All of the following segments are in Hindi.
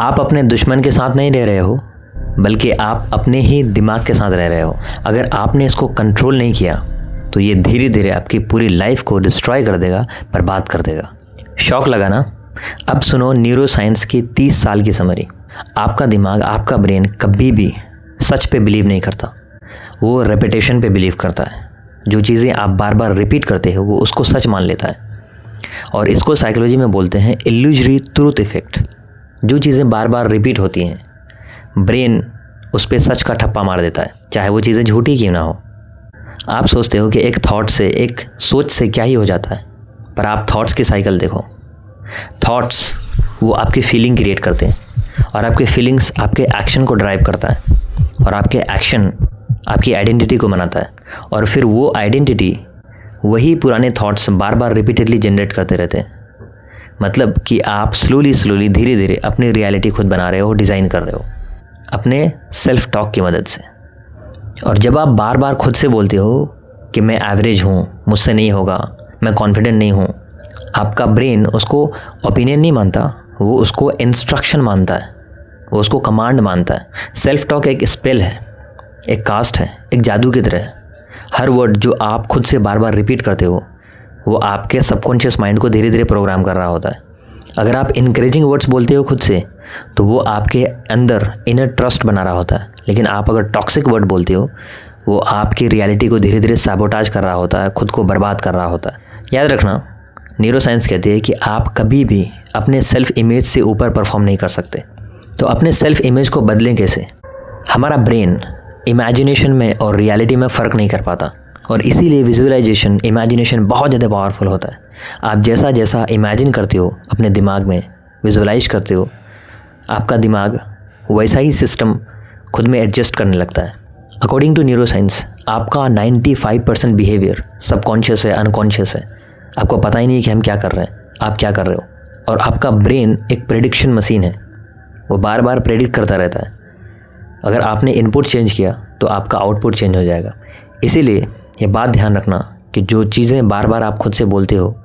आप अपने दुश्मन के साथ नहीं रह रहे हो, बल्कि आप अपने ही दिमाग के साथ रह रहे हो। अगर आपने इसको कंट्रोल नहीं किया तो ये धीरे धीरे आपकी पूरी लाइफ को डिस्ट्रॉय कर देगा, बर्बाद कर देगा। शौक लगा ना? अब सुनो न्यूरो साइंस की 30 साल की समरी। आपका दिमाग, आपका ब्रेन कभी भी सच पे बिलीव नहीं करता, वो रेपिटेशन पे बिलीव करता है। जो चीज़ें आप बार बार रिपीट करते हो वो उसको सच मान लेता है, और इसको साइकोलॉजी में बोलते हैं इल्यूजरी ट्रूथ इफेक्ट। जो चीज़ें बार बार रिपीट होती हैं, ब्रेन उस पर सच का ठप्पा मार देता है, चाहे वो चीज़ें झूठी क्यों ना हो। आप सोचते हो कि एक थॉट से, एक सोच से क्या ही हो जाता है, पर आप थॉट्स की साइकिल देखो। थॉट्स वो आपकी फीलिंग क्रिएट करते हैं, और आपके फीलिंग्स आपके एक्शन को ड्राइव करता है, और आपके एक्शन आपकी आइडेंटिटी को बनाता है, और फिर वो आइडेंटिटी वही पुराने थॉट्स बार बार रिपीटेडली जनरेट करते रहते हैं। मतलब कि आप स्लोली धीरे धीरे अपनी रियलिटी खुद बना रहे हो, डिज़ाइन कर रहे हो अपने सेल्फ टॉक की मदद से। और जब आप बार बार खुद से बोलते हो कि मैं एवरेज हूँ, मुझसे नहीं होगा, मैं कॉन्फिडेंट नहीं हूँ, आपका ब्रेन उसको ओपिनियन नहीं मानता, वो उसको इंस्ट्रक्शन मानता है, वो उसको कमांड मानता है। सेल्फ टॉक एक स्पेल है, एक कास्ट है, एक जादू की तरह है। हर वर्ड जो आप खुद से बार बार रिपीट करते हो वो आपके सबकॉन्शियस माइंड को धीरे धीरे प्रोग्राम कर रहा होता है। अगर आप इनकरेजिंग वर्ड्स बोलते हो खुद से तो वो आपके अंदर इनर ट्रस्ट बना रहा होता है, लेकिन आप अगर टॉक्सिक वर्ड बोलते हो वो आपकी रियलिटी को धीरे धीरे सैबोटाज कर रहा होता है, खुद को बर्बाद कर रहा होता है। याद रखना, न्यूरो साइंस कहती है कि आप कभी भी अपने सेल्फ इमेज से ऊपर परफॉर्म नहीं कर सकते। तो अपने सेल्फ इमेज को बदलें कैसे? हमारा ब्रेन इमेजिनेशन में और रियलिटी में फ़र्क नहीं कर पाता, और इसीलिए विजुअलाइजेशन, इमेजिनेशन बहुत ज़्यादा पावरफुल होता है। आप जैसा जैसा इमेजिन करते हो, अपने दिमाग में विजुअलाइज करते हो, आपका दिमाग वैसा ही सिस्टम खुद में एडजस्ट करने लगता है। अकॉर्डिंग टू न्यूरो साइंस, आपका 95% बिहेवियर सबकॉन्शियस है, अनकॉन्शियस है। आपको पता ही नहीं है कि हम क्या कर रहे हैं, आप क्या कर रहे हो। और आपका ब्रेन एक प्रेडिक्शन मशीन है, वो बार बार प्रेडिक्ट करता रहता है। अगर आपने इनपुट चेंज किया तो आपका आउटपुट चेंज हो जाएगा। इसीलिए ये बात ध्यान रखना कि जो चीज़ें बार बार आप खुद से बोलते हो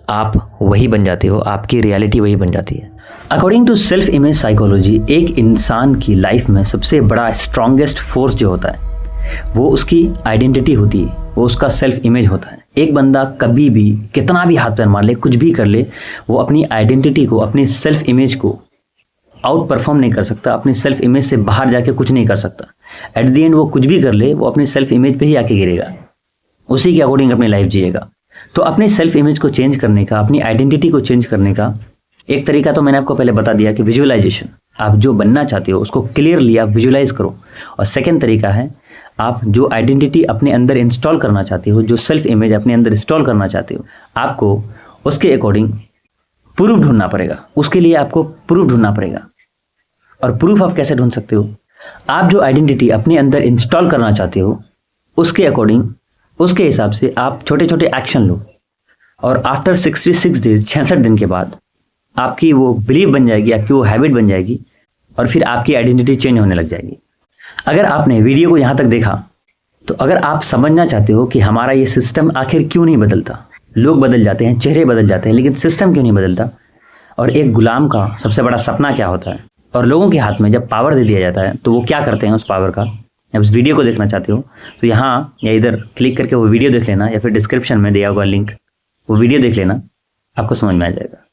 आप वही बन जाते हो, आपकी रियलिटी वही बन जाती है। According to self image psychology, एक इंसान की लाइफ में सबसे बड़ा स्ट्रॉन्गेस्ट फोर्स जो होता है वो उसकी आइडेंटिटी होती है, वो उसका सेल्फ इमेज होता है। एक बंदा कभी भी कितना भी हाथ पैर मार ले, कुछ भी कर ले, वो अपनी आइडेंटिटी को, अपनी सेल्फ इमेज को आउट परफॉर्म नहीं कर सकता, अपनी सेल्फ इमेज से बाहर जाके कुछ नहीं कर सकता। एट द एंड वो कुछ भी कर ले, वो अपनी सेल्फ इमेज पे ही आके गिरेगा, उसी के अकॉर्डिंग अपनी लाइफ जिएगा। तो अपनी सेल्फ इमेज को चेंज करने का, अपनी आइडेंटिटी को चेंज करने का एक तरीका तो मैंने आपको पहले बता दिया कि विजुअलाइजेशन। आप जो बनना चाहते हो उसको क्लियरली आप विजुअलाइज करो। और सेकेंड तरीका है, आप जो आइडेंटिटी अपने अंदर इंस्टॉल करना चाहते हो, जो सेल्फ इमेज अपने अंदर इंस्टॉल करना चाहते हो, आपको उसके अकॉर्डिंग प्रूफ ढूंढना पड़ेगा। उसके लिए आपको प्रूफ ढूंढना पड़ेगा। और प्रूफ आप कैसे ढूंढ सकते हो? आप जो आइडेंटिटी अपने अंदर इंस्टॉल करना चाहते हो उसके अकॉर्डिंग, उसके हिसाब से आप छोटे छोटे एक्शन लो, और आफ्टर 66 डेज, 66 दिन के बाद आपकी वो बिलीव बन जाएगी, आपकी वो हैबिट बन जाएगी, और फिर आपकी आइडेंटिटी चेंज होने लग जाएगी। अगर आपने वीडियो को यहाँ तक देखा तो अगर आप समझना चाहते हो कि हमारा ये सिस्टम आखिर क्यों नहीं बदलता, लोग बदल जाते हैं, चेहरे बदल जाते हैं, लेकिन सिस्टम क्यों नहीं बदलता, और एक गुलाम का सबसे बड़ा सपना क्या होता है, और लोगों के हाथ में जब पावर दे दिया जाता है तो वो क्या करते हैं उस पावर का, जब इस वीडियो को देखना चाहते हो तो यहाँ या इधर क्लिक करके वो वीडियो देख लेना, या फिर डिस्क्रिप्शन में दिया हुआ लिंक, वो वीडियो देख लेना, आपको समझ में आ जाएगा।